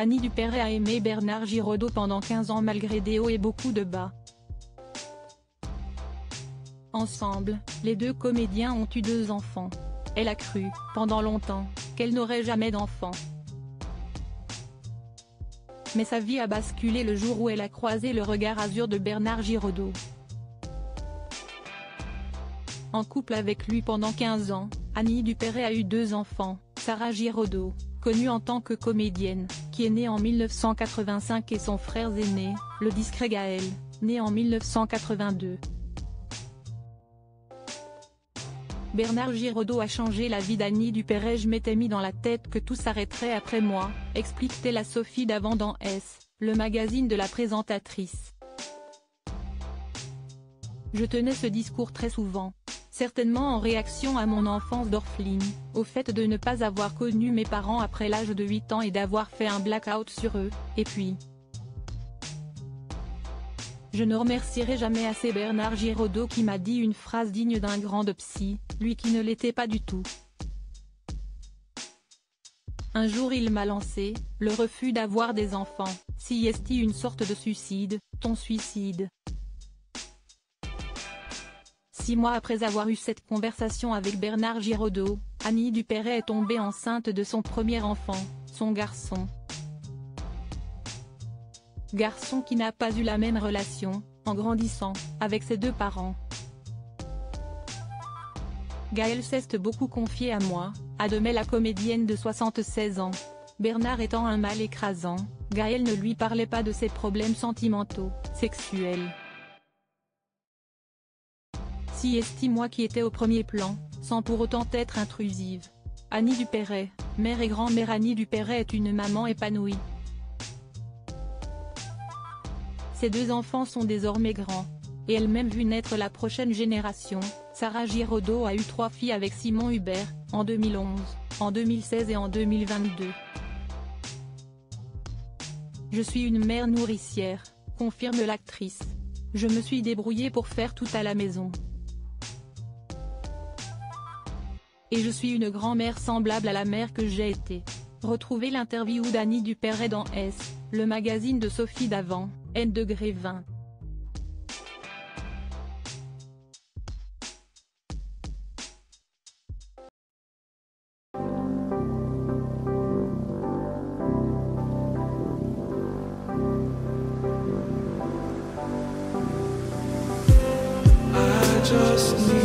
Annie Dupéret a aimé Bernard Giraudot pendant 15 ans malgré des hauts et beaucoup de bas. Ensemble, les deux comédiens ont eu 2 enfants. Elle a cru, pendant longtemps, qu'elle n'aurait jamais d'enfants. Mais sa vie a basculé le jour où elle a croisé le regard azur de Bernard Giraudot. En couple avec lui pendant 15 ans, Annie Dupéret a eu 2 enfants, Sarah Giraudot, connue en tant que comédienne, qui est née en 1985 et son frère aîné, le discret Gaël, né en 1982. Bernard Giraudot a changé la vie d'Annie Dupéret. Je m'étais mis dans la tête que tout s'arrêterait après moi, explique-t-elle à Sophie Davant dans S, le magazine de la présentatrice. Je tenais ce discours très souvent. Certainement en réaction à mon enfance d'orpheline, au fait de ne pas avoir connu mes parents après l'âge de 8 ans et d'avoir fait un blackout sur eux, et puis… Je ne remercierai jamais assez Bernard Giraudot qui m'a dit une phrase digne d'un grand psy, lui qui ne l'était pas du tout. Un jour il m'a lancé, le refus d'avoir des enfants, si est une sorte de suicide, ton suicide. 6 mois après avoir eu cette conversation avec Bernard Giraudot, Annie Dupéret est tombée enceinte de son premier enfant, son garçon. Garçon qui n'a pas eu la même relation, en grandissant, avec ses 2 parents. Gaël s'est beaucoup confié à moi, admet la comédienne de 76 ans. Bernard étant un mâle écrasant, Gaël ne lui parlait pas de ses problèmes sentimentaux, sexuels. Si moi qui étais au premier plan, sans pour autant être intrusive. Annie Dupéret, mère et grand-mère. Annie Dupéret est une maman épanouie. Ses 2 enfants sont désormais grands. Et elle-même vu naître la prochaine génération. Sarah Giraudot a eu 3 filles avec Simon Hubert, en 2011, en 2016 et en 2022. Je suis une mère nourricière, confirme l'actrice. Je me suis débrouillée pour faire tout à la maison. Et je suis une grand-mère semblable à la mère que j'ai été. Retrouvez l'interview d'Annie Dupéret dans S, le magazine de Sophie Davant, N°20. I just need